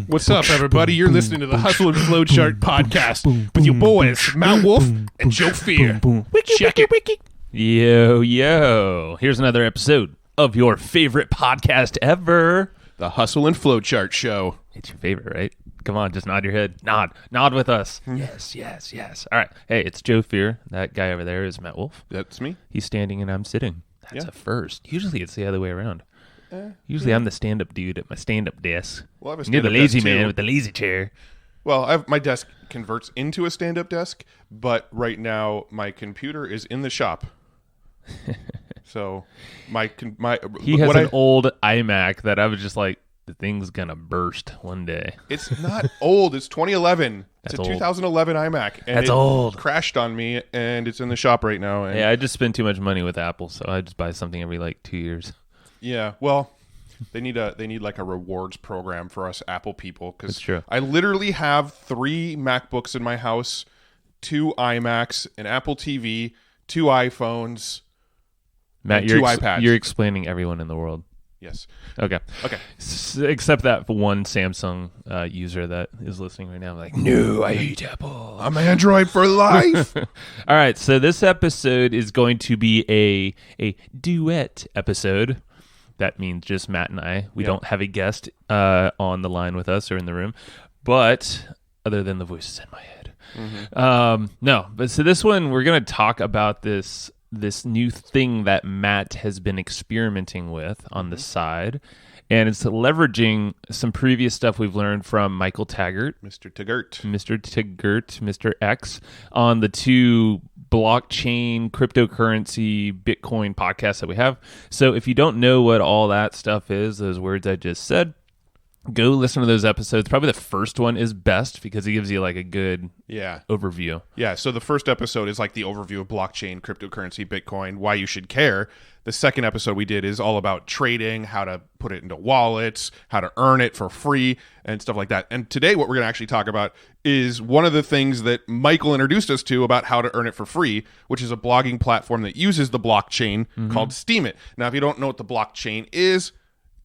What's up, everybody? You're listening to the Hustle and Flowchart podcast with your boys, Matt Wolf and Joe Fear. Check it. Yo. Here's another episode of your favorite podcast ever. The Hustle and Flowchart show. It's your favorite, right? Come on, just nod your head. Nod with us. Yes. All right. Hey, it's Joe Fear. That guy over there is Matt Wolf. That's me. He's standing and I'm sitting. That's a first. Usually it's the other way around. Usually I'm the stand-up dude at my stand-up desk. Well, I have a You're the stand-up lazy desk, man too. with the lazy chair. Well, my desk converts into a stand-up desk, but right now my computer is in the shop. So He has an old iMac that I was just like, the thing's gonna burst one day. It's not old. It's 2011. It's That's a old. 2011 iMac. And That's it old. crashed on me, and it's in the shop right now. And Yeah, I just spend too much money with Apple, so I just buy something every like 2 years. yeah, well, they need like a rewards program for us Apple people, because That's true. I literally have 3 MacBooks in my house, 2 iMacs, an Apple TV, 2 iPhones, Matt, and 2 iPads. You're explaining everyone in the world. Yes. Okay. Okay. Except that one Samsung user that is listening right now. Like, no, I hate Apple. I'm Android for life. All right. So this episode is going to be a duet episode. That means just Matt and I. We don't have a guest on the line with us or in the room, but other than the voices in my head. No, but so this one, we're going to talk about this new thing that Matt has been experimenting with on the side, and it's leveraging some previous stuff we've learned from Michael Taggart, Mr. Taggart, Mr. X, on the 2 blockchain, cryptocurrency, Bitcoin podcasts that we have. So if you don't know what all that stuff is, those words I just said, go listen to those episodes. Probably the first one is best because it gives you like a good overview. Yeah, so the first episode is like the overview of blockchain, cryptocurrency, Bitcoin, why you should care. The second episode we did is all about trading, how to put it into wallets, how to earn it for free, and stuff like that. And today what we're going to actually talk about is one of the things that Michael introduced us to about how to earn it for free, which is a blogging platform that uses the blockchain called SteemIt. Now, if you don't know what the blockchain is,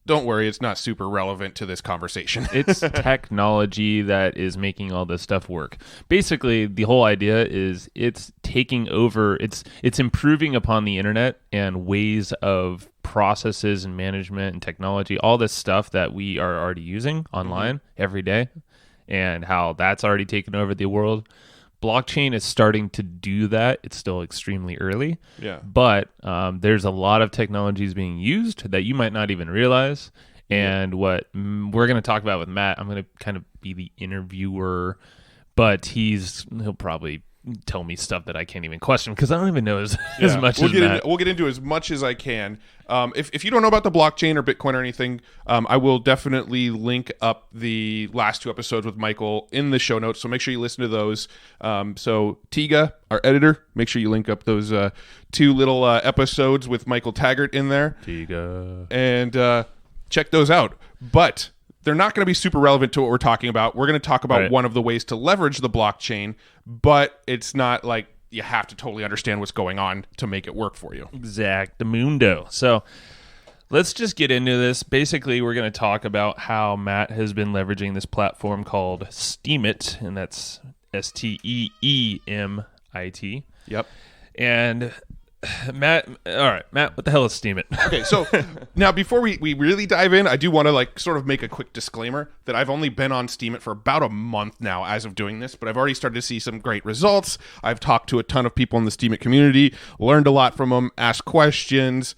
don't worry, it's not super relevant to this conversation. It's technology that is making all this stuff work. Basically, the whole idea is it's taking over, it's improving upon the internet and ways of processes and management and technology, all this stuff that we are already using online every day, and how that's already taken over the world. Blockchain is starting to do that. It's still extremely early. Yeah. But there's a lot of technologies being used that you might not even realize. And what we're going to talk about with Matt, I'm going to kind of be the interviewer, but he'll probably tell me stuff that I can't even question because I don't even know as much as Matt. We'll get into as much as I can. If you don't know about the blockchain or Bitcoin or anything, I will definitely link up the last 2 episodes with Michael in the show notes, so make sure you listen to those. So Tiga, our editor, make sure you link up those 2 little episodes with Michael Taggart in there. Tiga. And check those out. But they're not going to be super relevant to what we're talking about. We're going to talk about one of the ways to leverage the blockchain, but it's not like you have to totally understand what's going on to make it work for you. Exactamundo. So let's just get into this. Basically, we're going to talk about how Matt has been leveraging this platform called SteemIt, and that's SteemIt. Yep. And Matt, what the hell is SteemIt? Okay, so now before we really dive in, I do want to sort of make a quick disclaimer that I've only been on SteemIt for about a month now as of doing this, but I've already started to see some great results. I've talked to a ton of people in the SteemIt community, learned a lot from them, asked questions.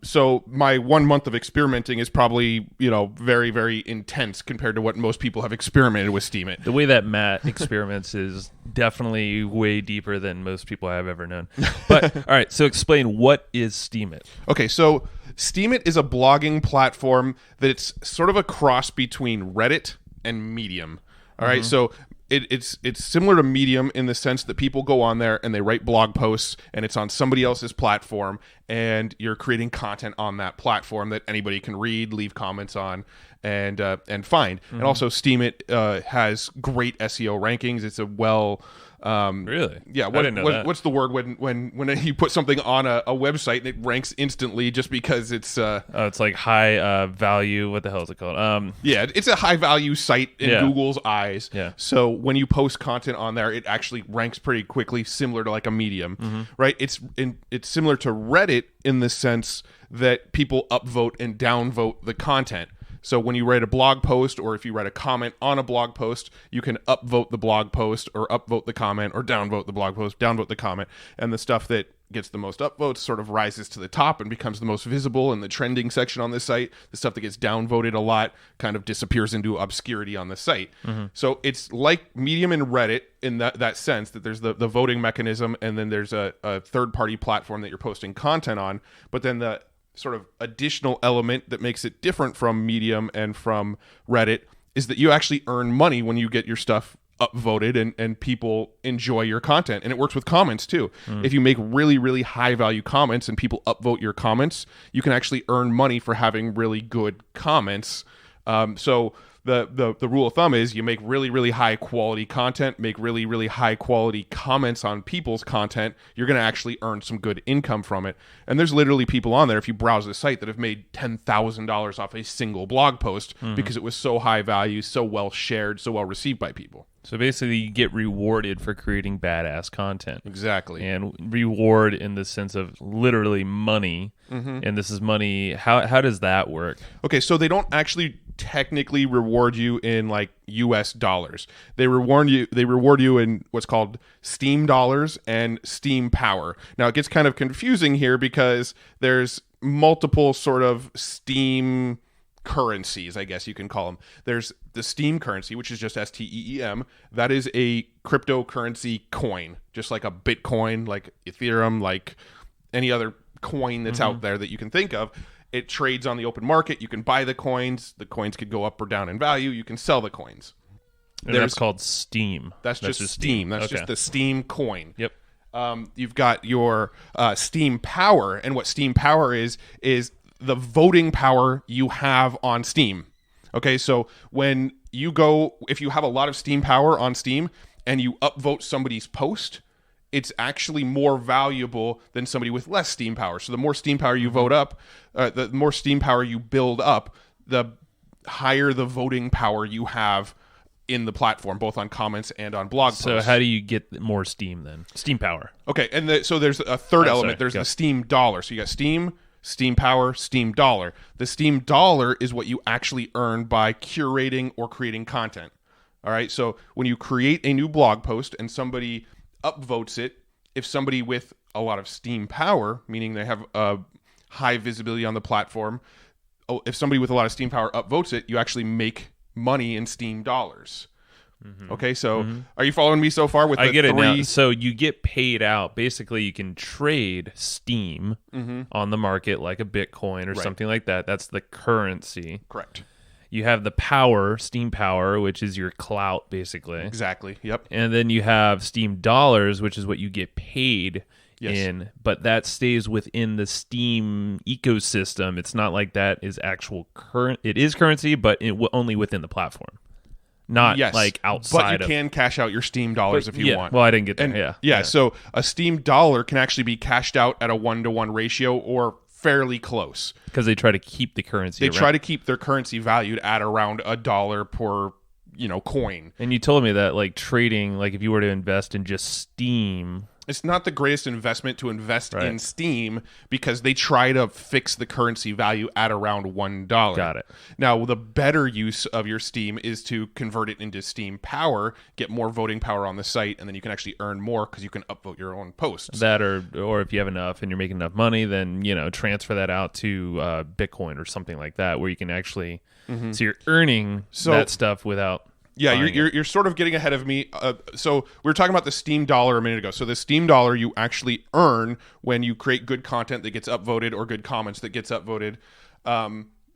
So my 1 month of experimenting is probably, very, very intense compared to what most people have experimented with SteemIt. The way that Matt experiments is definitely way deeper than most people I've ever known. But all right, so explain, what is SteemIt? Okay, so SteemIt is a blogging platform that it's sort of a cross between Reddit and Medium. All right, so it's similar to Medium in the sense that people go on there and they write blog posts, and it's on somebody else's platform, and you're creating content on that platform that anybody can read, leave comments on, and find. And also SteemIt has great SEO rankings. It's a Really? Yeah. I didn't know that. What's the word when you put something on a website and it ranks instantly just because it's It's like high value. What the hell is it called? yeah, it's a high value site in Yeah. Google's eyes. Yeah. So when you post content on there, it actually ranks pretty quickly, similar to like a Medium, right? It's similar to Reddit in the sense that people upvote and downvote the content. So when you write a blog post, or if you write a comment on a blog post, you can upvote the blog post or upvote the comment, or downvote the blog post, downvote the comment, and the stuff that gets the most upvotes sort of rises to the top and becomes the most visible in the trending section on this site. The stuff that gets downvoted a lot kind of disappears into obscurity on the site. So it's like Medium and Reddit in that sense, that there's the voting mechanism, and then there's a third-party platform that you're posting content on, but then the sort of additional element that makes it different from Medium and from Reddit is that you actually earn money when you get your stuff upvoted and people enjoy your content. And it works with comments too. If you make really, really high value comments and people upvote your comments, you can actually earn money for having really good comments. So the rule of thumb is you make really, really high quality content, make really, really high quality comments on people's content, you're going to actually earn some good income from it. And there's literally people on there, if you browse the site, that have made $10,000 off a single blog post because it was so high value, so well shared, so well received by people. So basically, you get rewarded for creating badass content. Exactly. And reward in the sense of literally money. And this is money. How does that work? Okay, so they don't actually technically reward you in like US dollars. They reward you in what's called Steam dollars and Steam power. Now it gets kind of confusing here because there's multiple sort of Steam currencies, I guess you can call them. There's the Steam currency, which is just STEEM. That is a cryptocurrency coin, just like a Bitcoin, like Ethereum, like any other coin that's out there that you can think of. It trades on the open market. You can buy the coins. The coins could go up or down in value. You can sell the coins. And that's called Steam. That's just Steam. That's just the Steam coin. Yep. You've got your Steam power, and what Steam power is the voting power you have on Steam. Okay, so when you if you have a lot of Steam power on Steam and you upvote somebody's post, it's actually more valuable than somebody with less Steam power. So the more Steam power you vote up, the more Steam power you build up, the higher the voting power you have in the platform, both on comments and on blog posts. So how do you get more Steam then? Steam power. Okay, and so there's a third element. There's the Steam dollar. So you got Steam, Steam power, Steam dollar. The Steam dollar is what you actually earn by curating or creating content. All right, so when you create a new blog post and somebody upvotes it, if somebody with a lot of Steam power, meaning they have a high visibility on the platform, if somebody with a lot of Steam power upvotes it, you actually make money in Steam dollars. Okay, so are you following me so far with the I get it three? now. So you get paid out. Basically, you can trade Steam on the market like a Bitcoin or something like that. That's the currency. Correct. You have the power, Steam power, which is your clout, basically. Exactly. Yep. And then you have Steam dollars, which is what you get paid in, but that stays within the Steam ecosystem. It's not like that is actual current. It is currency, but only within the platform, not like outside. But you can cash out your Steam dollars if you want. Well, I didn't get there. Yeah. So a Steam dollar can actually be cashed out at a 1-to-1 ratio or fairly close, because they try to keep the currency. They try to keep their currency valued at around $1 per coin. And you told me that like trading, like if you were to invest in just Steam, it's not the greatest investment to invest in Steam because they try to fix the currency value at around $1. Got it. Now, the better use of your Steam is to convert it into Steam power, get more voting power on the site, and then you can actually earn more because you can upvote your own posts. That or if you have enough and you're making enough money, then transfer that out to Bitcoin or something like that, where you can actually so you're earning that stuff without. Yeah, you're sort of getting ahead of me. So we were talking about the Steam dollar a minute ago. So the Steam dollar you actually earn when you create good content that gets upvoted or good comments that gets upvoted.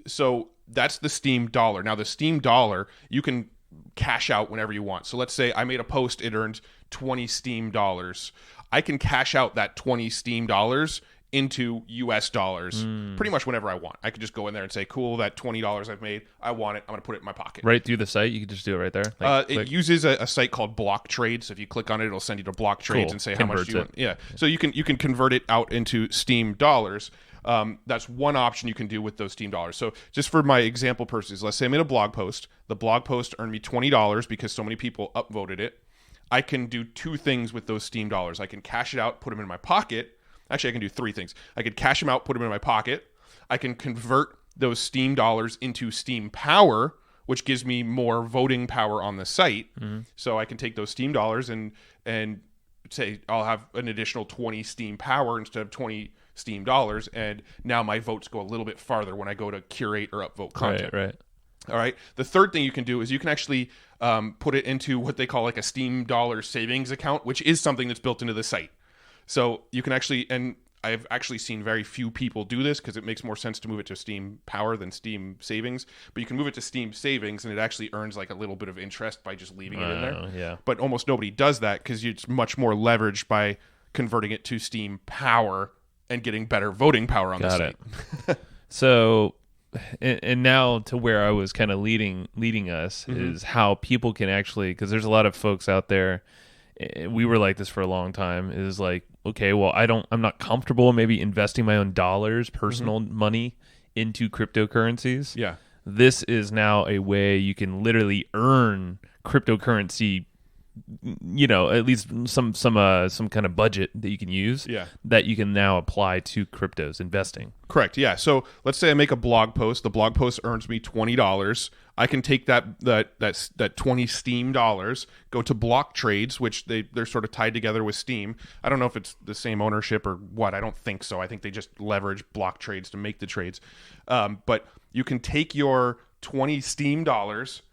So that's the Steam dollar. Now the Steam dollar you can cash out whenever you want. So let's say I made a post, it earned 20 Steam dollars. I can cash out that 20 Steam dollars into US dollars pretty much whenever I want. I could just go in there and say, cool, that $20 I've made, I want it. I'm going to put it in my pocket. Right through the site? You can just do it right there? It uses a site called Block Trade. So if you click on it, it'll send you to Block Trades and say how much you want. Yeah. So you can convert it out into Steam dollars. That's one option you can do with those Steam dollars. So just for my example purposes, let's say I made a blog post. The blog post earned me $20 because so many people upvoted it. I can do two things with those Steam dollars. I can cash it out, put them in my pocket. Actually, I can do three things. I could cash them out, put them in my pocket. I can convert those Steam dollars into Steam Power, which gives me more voting power on the site. So I can take those Steam dollars and say I'll have an additional 20 Steam Power instead of 20 Steam dollars, and now my votes go a little bit farther when I go to curate or upvote content. Right. All right. The third thing you can do is you can actually put it into what they call like a Steam dollar savings account, which is something that's built into the site. So you can actually, and I've actually seen very few people do this because it makes more sense to move it to Steam Power than Steam Savings. But you can move it to Steam Savings, and it actually earns like a little bit of interest by just leaving it in there. Yeah. But almost nobody does that because it's much more leveraged by converting it to Steam Power and getting better voting power on the site. So, and now to where I was kind of leading us is how people can actually, because there's a lot of folks out there. We were like this for a long time. Is like, okay, well, I'm not comfortable maybe investing my own dollars, personal money into cryptocurrencies. Yeah. This is now a way you can literally earn cryptocurrency, at least some kind of budget that you can use that you can now apply to cryptos investing. Correct. Yeah. So let's say I make a blog post. The blog post earns me $20. I can take that 20 Steam dollars, go to Block Trades, which they're sort of tied together with Steam. I don't know if it's the same ownership or what. I don't think so. I think they just leverage Block Trades to make the trades. But you can take your 20 Steam dollars,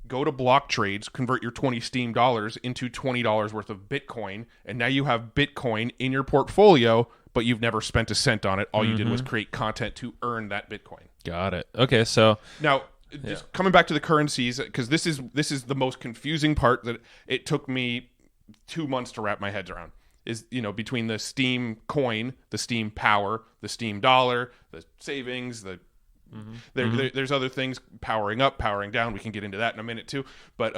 go to Block Trades, convert your 20 Steam dollars into $20 worth of Bitcoin, and now you have Bitcoin in your portfolio, but you've never spent a cent on it. All you did was create content to earn that Bitcoin. Got it. Okay, so now just coming back to the currencies, because this is the most confusing part that it took me 2 months to wrap my head around. Is between the Steam coin, the Steam Power, the Steam dollar, the savings, there's other things, powering up, powering down. We can get into that in a minute too. But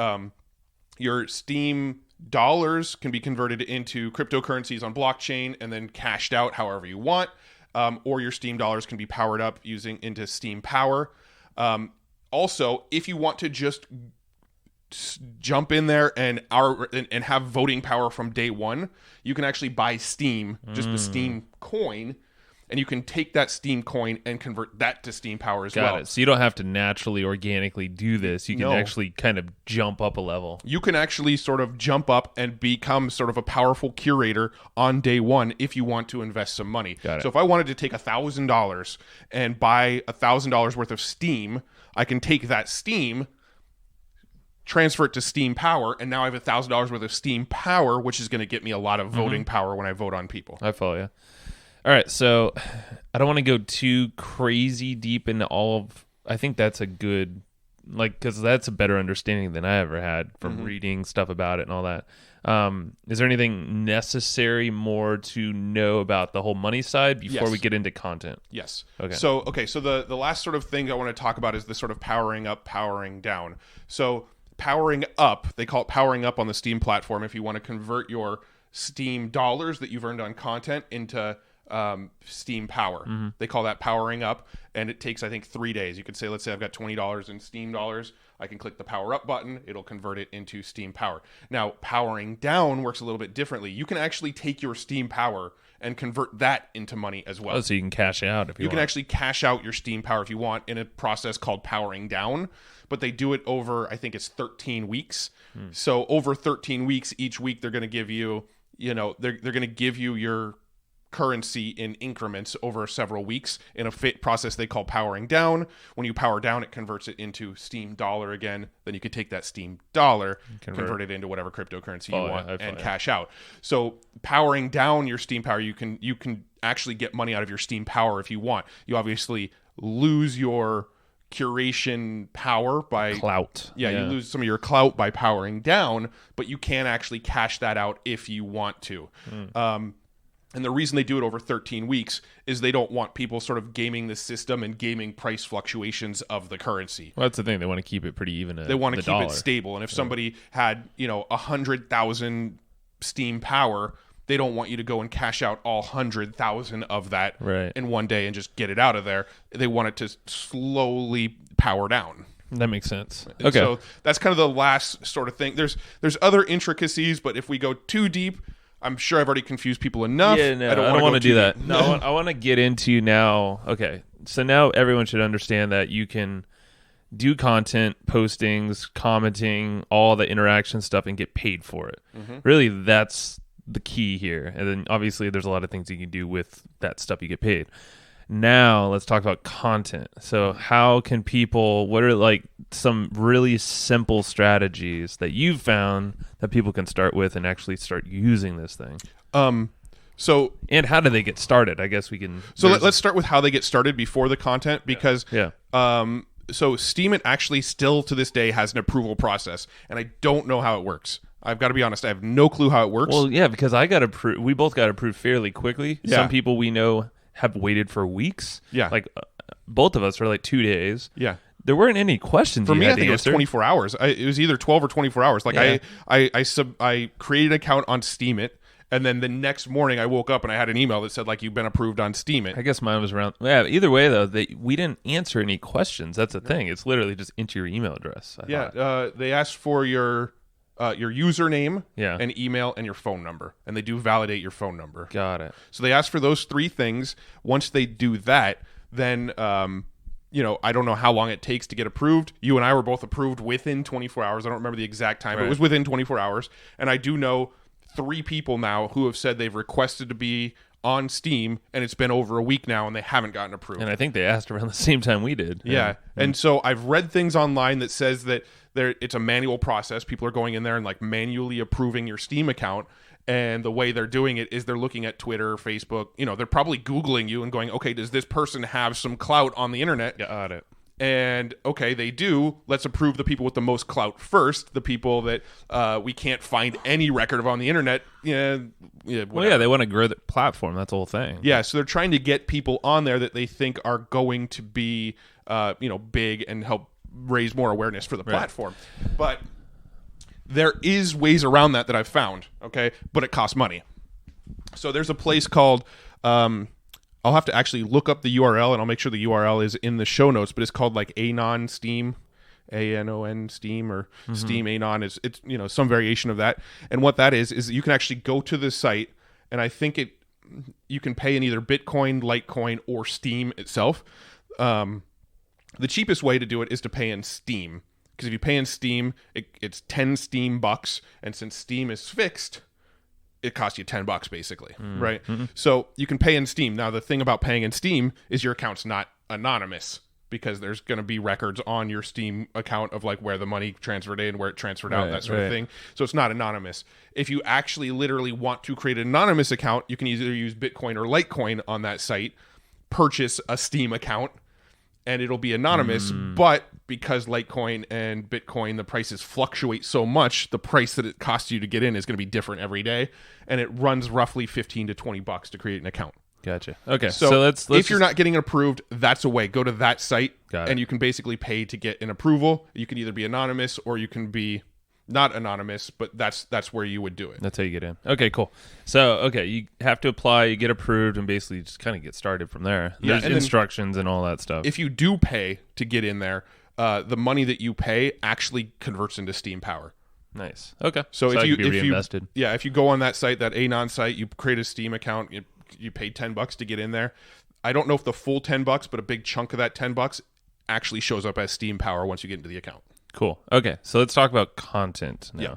your Steam dollars can be converted into cryptocurrencies on blockchain and then cashed out however you want. Or your Steam dollars can be powered up using into Steam Power. Also, if you want to just jump in there and have voting power from day one, you can actually buy Steam, just the Steam coin, and you can take that Steam coin and convert that to Steam Power as well. Got it. So you don't have to naturally, organically do this. You can actually kind of jump up a level. You can actually sort of jump up and become sort of a powerful curator on day one if you want to invest some money. Got it. So if I wanted to take $1,000 and buy $1,000 worth of Steam, I can take that Steam, transfer it to Steam Power, and now I have $1,000 worth of Steam Power, which is going to get me a lot of voting power when I vote on people. I follow you. All right, so I don't want to go too crazy deep into all of. I think that's a good, because that's a better understanding than I ever had from reading stuff about it and all that. Is there anything necessary more to know about the whole money side before we get into content? Yes. Okay. So the last sort of thing I want to talk about is the sort of powering up, powering down. So powering up, they call it powering up on the Steam platform. If you want to convert your Steam dollars that you've earned on content into Steam Power. They call that powering up, and it takes, I think, 3 days. You could say, let's say I've got $20 in Steam dollars. I can click the power up button. It'll convert it into Steam Power. Now, powering down works a little bit differently. You can actually take your Steam Power and convert that into money as well. Oh, so you can cash out if you want. You can actually cash out your Steam Power if you want in a process called powering down, but they do it over, I think it's 13 weeks. So over 13 weeks, each week they're going to give you, they're going to give you your currency in increments over several weeks in a process they call powering down. When you power down, it converts it into Steam dollar again. Then you could take that Steam dollar, convert it into whatever cryptocurrency you want, and cash out. So powering down your Steam Power, you can actually get money out of your Steam Power if you want. You obviously lose your curation power by clout. Yeah, you lose some of your clout by powering down, but you can actually cash that out if you want to. And the reason they do it over 13 weeks is they don't want people sort of gaming the system and gaming price fluctuations of the currency. Well, that's the thing. They want to keep it pretty even. They want to keep dollar. it stable. And if somebody had, 100,000 Steam power, they don't want you to go and cash out all 100,000 of that in one day and just get it out of there. They want it to slowly power down. That makes sense. And okay. So that's kind of the last sort of thing. There's other intricacies, but if we go too deep, I'm sure I've already confused people enough. Yeah, no, I don't want to do that. No, I want to get into now. Okay, so now everyone should understand that you can do content, postings, commenting, all the interaction stuff, and get paid for it. Mm-hmm. Really, that's the key here. And then obviously there's a lot of things you can do with that stuff you get paid. Now let's talk about content. So how can people, what are like some really simple strategies that you've found that people can start with and actually start using this thing? And how do they get started? I guess we can. So let's start with how they get started before the content, because so SteemIt actually still to this day has an approval process, and I don't know how it works. I've got to be honest, I have no clue how it works. Well, yeah, because I got approved. We both got approved fairly quickly. Yeah. Some people we know have waited for weeks. Yeah. Like both of us for like 2 days. Yeah. There weren't any questions for me. I think it was 24 hours. It was either 12 or 24 hours. Like I created an account on SteemIt, and then the next morning I woke up and I had an email that said like you've been approved on SteemIt. I guess mine was around. Yeah. Either way though, we didn't answer any questions. That's the thing. It's literally just enter your email address. They asked for your username, yeah, and email and your phone number, and they do validate your phone number. Got it. So they ask for those 3 things. Once they do that, then I don't know how long it takes to get approved. You and I were both approved within 24 hours. I don't remember the exact time, but it was within 24 hours. And I do know 3 people now who have said they've requested to be on Steam, and it's been over a week now, and they haven't gotten approved. And I think they asked around the same time we did. Yeah. And so I've read things online that says that it's a manual process. People are going in there and like manually approving your Steam account. And the way they're doing it is they're looking at Twitter, Facebook. They're probably Googling you and going, okay, does this person have some clout on the internet? Got it. And okay, they do. Let's approve the people with the most clout first. The people that we can't find any record of on the internet. Well, yeah, they want to grow the platform. That's the whole thing. Yeah, so they're trying to get people on there that they think are going to be, big and help raise more awareness for the platform. But there is ways around that I've found. Okay, but it costs money. So there's a place called. I'll have to actually look up the URL, and I'll make sure the URL is in the show notes, but it's called like Anon Steam, ANON Steam, or Steam Anon. It's some variation of that. And what that is you can actually go to the site, and I think you can pay in either Bitcoin, Litecoin, or Steam itself. The cheapest way to do it is to pay in Steam, because if you pay in Steam, it's 10 Steam bucks, and since Steam is fixed, it costs you $10 basically, right? Mm-hmm. So you can pay in Steam. Now, the thing about paying in Steam is your account's not anonymous, because there's going to be records on your Steam account of like where the money transferred in, where it transferred out, that sort of thing. So it's not anonymous. If you actually literally want to create an anonymous account, you can either use Bitcoin or Litecoin on that site, purchase a Steam account, and it'll be anonymous. But because Litecoin and Bitcoin, the prices fluctuate so much, the price that it costs you to get in is going to be different every day, and it runs roughly $15 to $20 to create an account. Gotcha. Okay, so let's if you're not getting approved, that's a way. Go to that site, and you can basically pay to get an approval. You can either be anonymous or you can be not anonymous, but that's where you would do it. That's how you get in. Okay, cool. So, you have to apply, you get approved, and basically just kind of get started from there. There's instructions and all that stuff. If you do pay to get in there, the money that you pay actually converts into Steam power. Nice. Okay. So if you reinvested. If you go on that site, that Anon site, you create a Steam account, you pay $10 to get in there. I don't know if the full $10, but a big chunk of that $10 actually shows up as Steam power once you get into the account. Cool. Okay, so let's talk about content now. Yeah.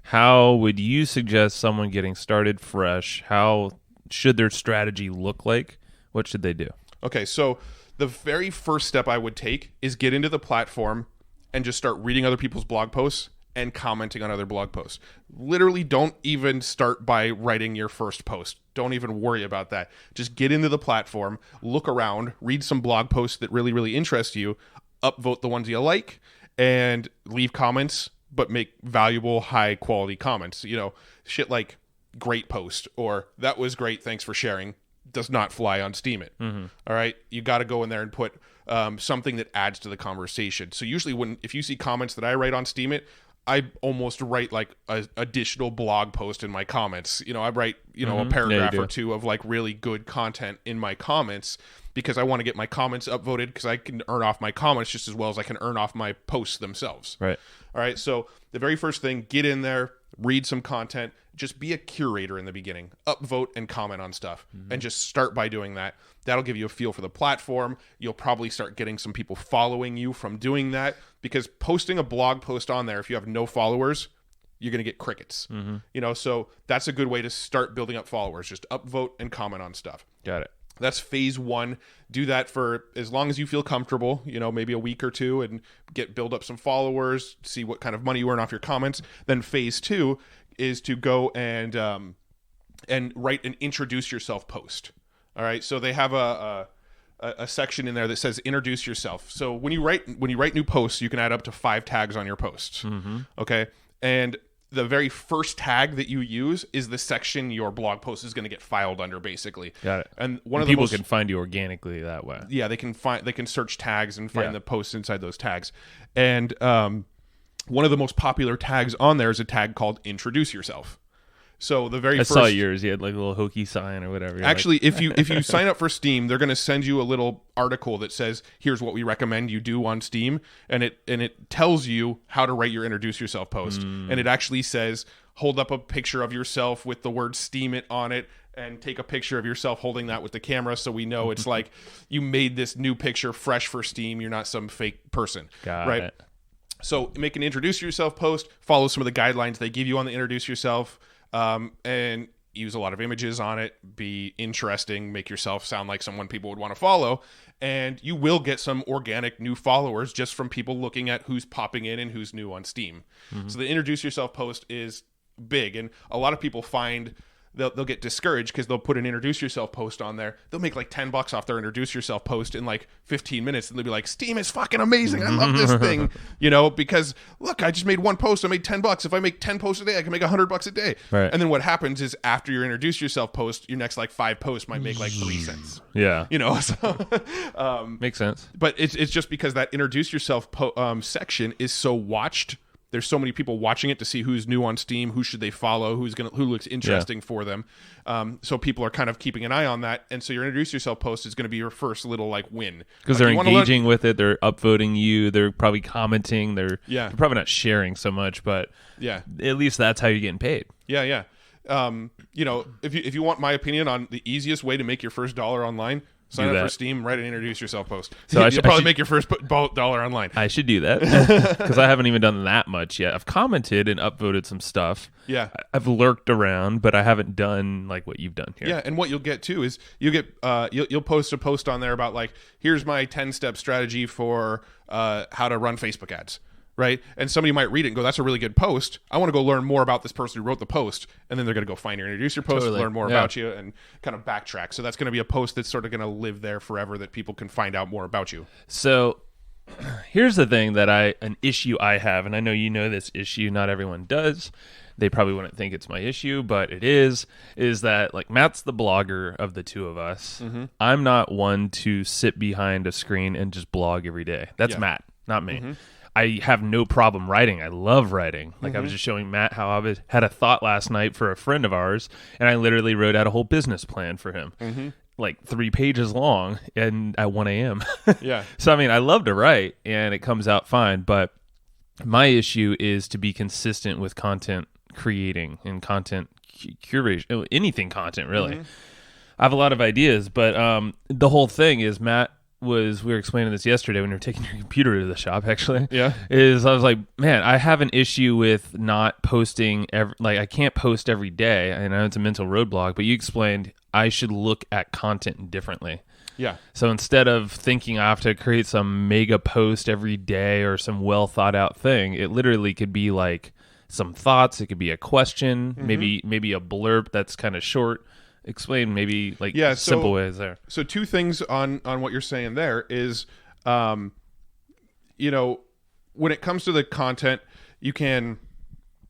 How would you suggest someone getting started fresh? How should their strategy look like? What should they do? Okay, so the very first step I would take is get into the platform and just start reading other people's blog posts and commenting on other blog posts. Literally, don't even start by writing your first post. Don't even worry about that. Just get into the platform, look around, read some blog posts that really, really interest you, upvote the ones you like, and leave comments, but make valuable, high-quality comments. Shit like, great post, or that was great, thanks for sharing, does not fly on SteemIt. All right, you got to go in there and put something that adds to the conversation. So usually if you see comments that I write on SteemIt, I almost write like a additional blog post in my comments. I write a paragraph or two of like really good content in my comments, because I want to get my comments upvoted, because I can earn off my comments just as well as I can earn off my posts themselves. Right. All right. So the very first thing, get in there, read some content, just be a curator in the beginning, upvote and comment on stuff, and just start by doing that. That'll give you a feel for the platform. You'll probably start getting some people following you from doing that, because posting a blog post on there, if you have no followers, you're going to get crickets. So that's a good way to start building up followers. Just upvote and comment on stuff. Got it. That's phase one. Do that for as long as you feel comfortable, maybe a week or two, and build up some followers, see what kind of money you earn off your comments. Then phase two is to go and write an introduce yourself post. All right. So they have a section in there that says introduce yourself. So when you write new posts, you can add up to 5 tags on your posts. Okay. And the very first tag that you use is the section your blog post is going to get filed under, basically. Got it. And people can find you organically that way. Yeah, they can search tags and find the posts inside those tags. And one of the most popular tags on there is a tag called introduce yourself. So the very I saw yours. You had like a little hokey sign or whatever. Actually, if you sign up for Steem, they're going to send you a little article that says, "Here's what we recommend you do on Steem," and it tells you how to write your introduce yourself post. And it actually says, hold up a picture of yourself with the word SteemIt on it, and take a picture of yourself holding that with the camera, so we know it's like you made this new picture fresh for Steem. You're not some fake person. Got it. So make an introduce yourself post. Follow some of the guidelines they give you on the introduce yourself. And use a lot of images on it, be interesting, make yourself sound like someone people would want to follow, and you will get some organic new followers just from people looking at who's popping in and who's new on Steem. So the introduce yourself post is big, and a lot of people find they'll get discouraged because they'll put an introduce yourself post on there. They'll make like $10 off their introduce yourself post in like 15 minutes, and they'll be like, Steem is fucking amazing. I love this thing. Because look, I just made one post. I made $10. If I make 10 posts a day, I can make $100 a day. Right. And then what happens is after your introduce yourself post, your next like 5 posts might make like 3 cents. Yeah. So, makes sense. But it's just because that introduce yourself section is so watched. There's so many people watching it to see who's new on Steem, who should they follow, who looks interesting for them. So people are kind of keeping an eye on that, and so your introduce yourself post is going to be your first little like win, because they're engaging with it. They're upvoting you. They're probably commenting. They're probably not sharing so much, but at least that's how you're getting paid. Yeah. If you want my opinion on the easiest way to make your first dollar online, sign up for Steem, write an introduce yourself post. So you'll probably make your first dollar online. I should do that because I haven't even done that much yet. I've commented and upvoted some stuff. Yeah. I've lurked around, but I haven't done like what you've done here. Yeah, and what you'll get too is you'll post a post on there about like, here's my 10-step strategy for how to run Facebook ads. Right. And somebody might read it and go, that's a really good post. I want to go learn more about this person who wrote the post. And then they're going to go find your introduce your post, learn more about you, and kind of backtrack. So that's going to be a post that's sort of going to live there forever, that people can find out more about you. So here's the thing an issue I have, and I know you know this issue. Not everyone does. They probably wouldn't think it's my issue, but it is that like Matt's the blogger of the two of us. I'm not one to sit behind a screen and just blog every day. That's Matt, not me. I have no problem writing. I love writing. Like I was just showing Matt how I had a thought last night for a friend of ours, and I literally wrote out a whole business plan for him, like 3 pages long, and at 1 a.m. Yeah. So I mean, I love to write, and it comes out fine. But my issue is to be consistent with content creating and content curation, anything content really. I have a lot of ideas, but the whole thing is we were explaining this yesterday when we were taking your computer to the shop, actually. Yeah. I was like, man, I have an issue with not posting I can't post every day. I know it's a mental roadblock, but you explained I should look at content differently. Yeah. So instead of thinking I have to create some mega post every day or some well thought out thing, it literally could be like some thoughts. It could be a question, maybe a blurb that's kind of short. Explain maybe simple ways there. So 2 things on what you're saying there is, when it comes to the content, you can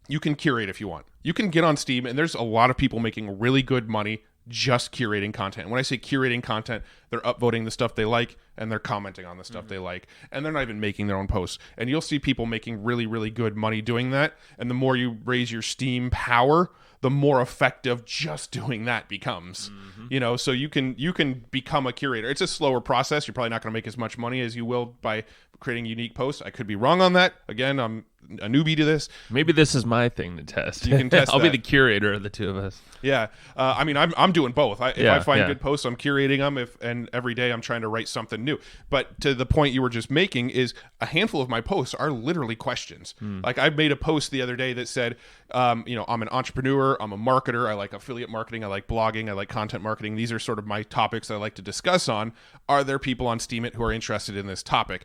you can curate if you want. You can get on Steam, and there's a lot of people making really good money just curating content. When I say curating content, they're upvoting the stuff they like and they're commenting on the stuff they like, and they're not even making their own posts. And you'll see people making really, really good money doing that. And the more you raise your Steam power, the more effective just doing that becomes. You know, so you can become a curator. It's a slower process. You're probably not going to make as much money as you will by creating unique posts. I could be wrong on that. Again, I'm a newbie to this. Maybe this is my thing to test. You can test I'll that. be the curator of the two of us. Yeah. I mean, I'm doing both. If I find good posts, I'm curating them. And every day I'm trying to write something new. But to the point you were just making is a handful of my posts are literally questions. Like I made a post the other day that said, you know, I'm an entrepreneur. I'm a marketer. I like affiliate marketing. I like blogging. I like content marketing. These are sort of my topics that I like to discuss on. Are there people on SteemIt who are interested in this topic?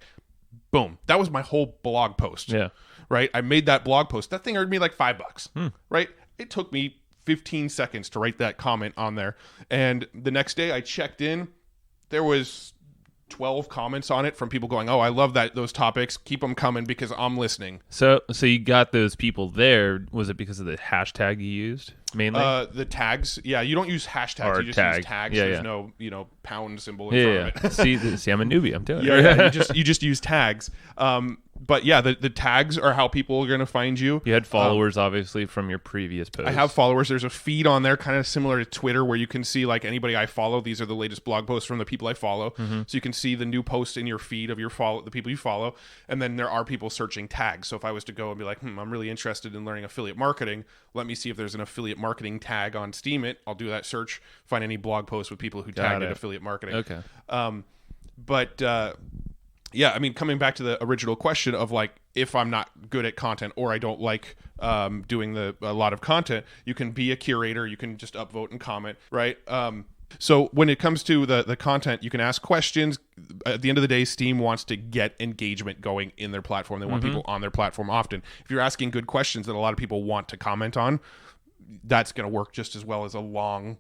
Boom. That was my whole blog post. Yeah. Right. I made that blog post. That thing earned me like $5. Right. It took me 15 seconds to write that comment on there. And the next day I checked in, there was 12 comments on it from people going, "Oh, I love those topics. Keep them coming because I'm listening." So you got those people there. Was it because of the hashtag you used mainly? The tags. Yeah, you don't use hashtags. Or you just tag. use tags. Yeah, There's no, pound symbol in yeah. front of it. See, I'm a newbie. I'm doing it. Yeah, you just use tags. But yeah, the tags are how people are going to find you. You had followers, obviously, from your previous posts. I have followers. There's a feed on there, kind of similar to Twitter, where you can see like anybody I follow. These are the latest blog posts from the people I follow. So you can see the new posts in your feed of the people you follow. And then there are people searching tags. So if I was to go and be like, I'm really interested in learning affiliate marketing, let me see if there's an affiliate marketing tag on SteemIt. I'll do that search, find any blog posts with people who tagged it affiliate marketing. Okay. Yeah, I mean, coming back to the original question of like, if I'm not good at content or I don't like doing a lot of content, you can be a curator. You can just upvote and comment, right? So when it comes to the content, you can ask questions. At the end of the day, Steam wants to get engagement going in their platform. They want people on their platform often. If you're asking good questions that a lot of people want to comment on, that's going to work just as well as a long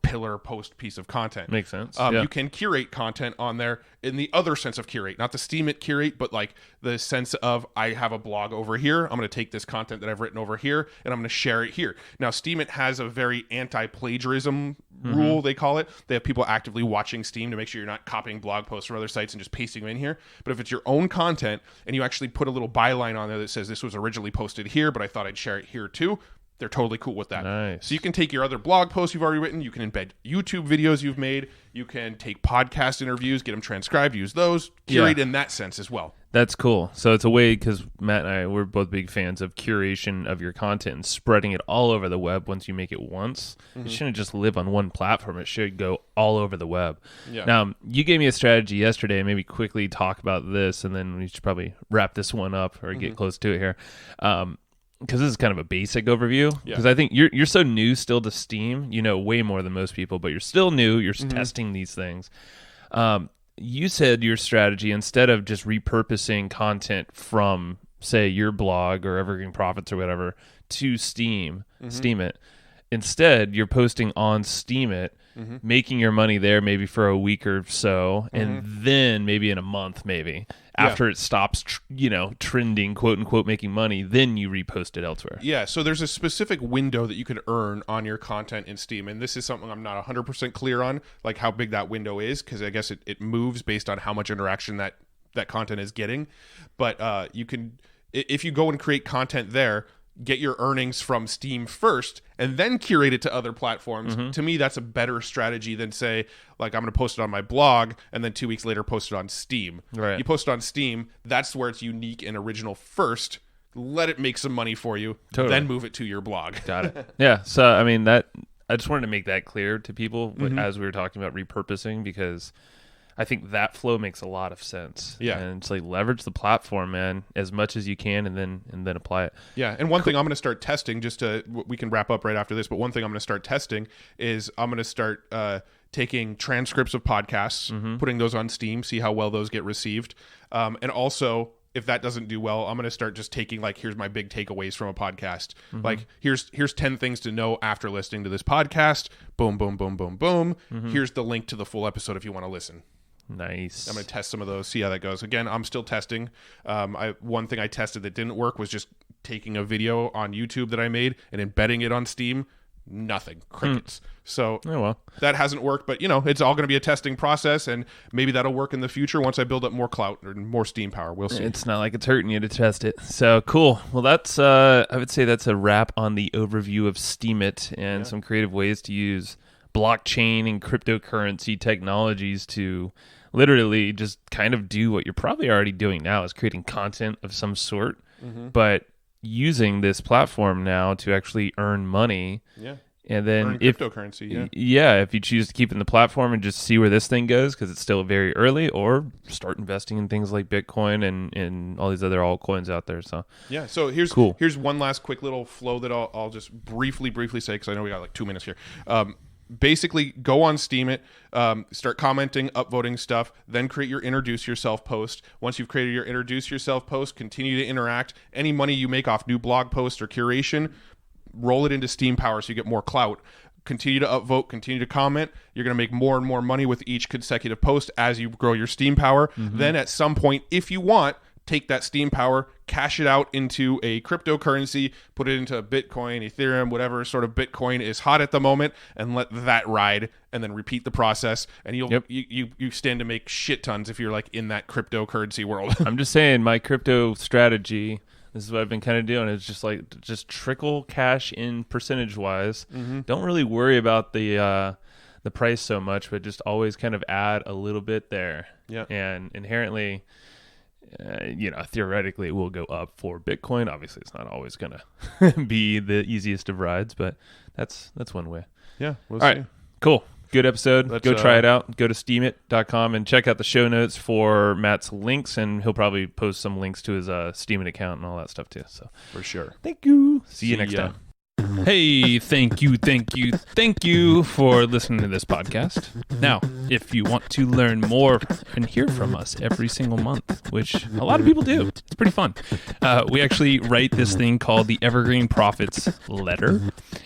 pillar post piece of content. Makes sense. You can curate content on there in the other sense of curate, not the SteemIt curate, but like the sense of I have a blog over here. I'm going to take this content that I've written over here and I'm going to share it here. Now, SteemIt has a very anti-plagiarism rule, they call it. They have people actively watching Steam to make sure you're not copying blog posts from other sites and just pasting them in here. But if it's your own content and you actually put a little byline on there that says this was originally posted here, but I thought I'd share it here too, they're totally cool with that. Nice. So you can take your other blog posts you've already written, you can embed YouTube videos you've made, you can take podcast interviews, get them transcribed, use those, curate in that sense as well. That's cool. So it's a way, because Matt and I, we're both big fans of curation of your content and spreading it all over the web once you make it once. It shouldn't just live on one platform. It should go all over the web. Yeah. Now, you gave me a strategy yesterday, and maybe quickly talk about this, and then we should probably wrap this one up or get close to it here. Because this is kind of a basic overview. Because I think you're so new still to Steam. You know way more than most people, but you're still new. You're testing these things. You said your strategy, instead of just repurposing content from, say, your blog or Evergreen Profits or whatever to SteemIt, instead you're posting on SteemIt, making your money there maybe for a week or so, and then maybe in a month, after it stops, trending, quote unquote, making money, then you repost it elsewhere. Yeah, so there's a specific window that you can earn on your content in Steam, and this is something I'm not 100% clear on, like how big that window is, because I guess it moves based on how much interaction that content is getting. But you can, if you go and create content there, get your earnings from Steam first and then curate it to other platforms. To me, that's a better strategy than, say, like, I'm going to post it on my blog and then 2 weeks later post it on Steam. Right. You post it on Steam, that's where it's unique and original first. Let it make some money for you, then move it to your blog. Got it. Yeah, so, I mean, I just wanted to make that clear to people as we were talking about repurposing, because I think that flow makes a lot of sense. Yeah. And it's like, leverage the platform, man, as much as you can, and then apply it. Yeah. And one thing I'm going to start testing, we can wrap up right after this, but one thing I'm going to start testing is I'm going to start taking transcripts of podcasts, putting those on Steam, see how well those get received. And also, if that doesn't do well, I'm going to start just taking, like, here's my big takeaways from a podcast. Like, here's 10 things to know after listening to this podcast. Boom, boom, boom, boom, boom. Here's the link to the full episode if you want to listen. Nice. I'm going to test some of those, see how that goes. Again, I'm still testing. One thing I tested that didn't work was just taking a video on YouTube that I made and embedding it on Steam. Nothing. Crickets. So that hasn't worked, but it's all going to be a testing process, and maybe that'll work in the future once I build up more clout and more Steam power. We'll see. It's not like it's hurting you to test it. So cool. Well, that's I would say that's a wrap on the overview of SteemIt and some creative ways to use blockchain and cryptocurrency technologies to literally just kind of do what you're probably already doing now, is creating content of some sort, but using this platform now to actually earn money. And then cryptocurrency, if you choose to keep in the platform and just see where this thing goes, because it's still very early, or start investing in things like Bitcoin and all these other altcoins out there. So so here's one last quick little flow that I'll just briefly say, because I know we got like 2 minutes here. Basically, go on SteemIt, start commenting, upvoting stuff, then create your introduce yourself post. Once you've created your introduce yourself post, continue to interact. Any money you make off new blog posts or curation, roll it into Steam Power so you get more clout. Continue to upvote, continue to comment. You're going to make more and more money with each consecutive post as you grow your Steam Power. Then at some point, if you want, take that Steam Power, cash it out into a cryptocurrency, put it into Bitcoin, Ethereum, whatever sort of Bitcoin is hot at the moment, and let that ride, and then repeat the process. And you stand to make shit tons if you're like in that cryptocurrency world. I'm just saying, my crypto strategy, this is what I've been kind of doing, is just trickle cash in percentage wise. Don't really worry about the price so much, but just always kind of add a little bit there. And inherently, theoretically it will go up for Bitcoin. Obviously, it's not always going to be the easiest of rides, but that's one way. We'll All see. right, cool. Good episode. Go try it out. Go to SteemIt.com and check out the show notes for Matt's links, and he'll probably post some links to his SteemIt account and all that stuff too. So for sure. Thank you. See you next time. Hey, thank you for listening to this podcast. Now, if you want to learn more and hear from us every single month, which a lot of people do, it's pretty fun. We actually write this thing called the Evergreen Profits Letter,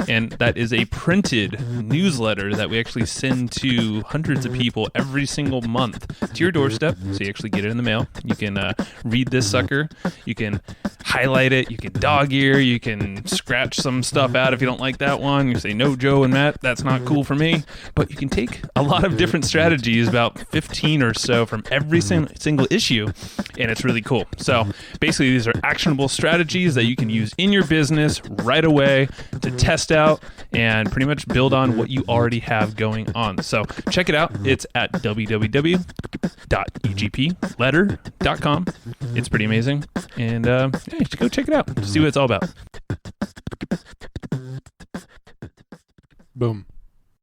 and that is a printed newsletter that we actually send to hundreds of people every single month to your doorstep, so you actually get it in the mail. You can read this sucker, you can highlight it, you can dog ear, you can scratch some stuff out if you don't like that one. You say, no, Joe and Matt, that's not cool for me. But you can take a lot of different strategies, about 15 or so from every single issue, and it's really cool. So basically, these are actionable strategies that you can use in your business right away to test out and pretty much build on what you already have going on. So check it out. It's at www.egpletter.com. It's pretty amazing. And you should go check it out to see what it's all about. Boom.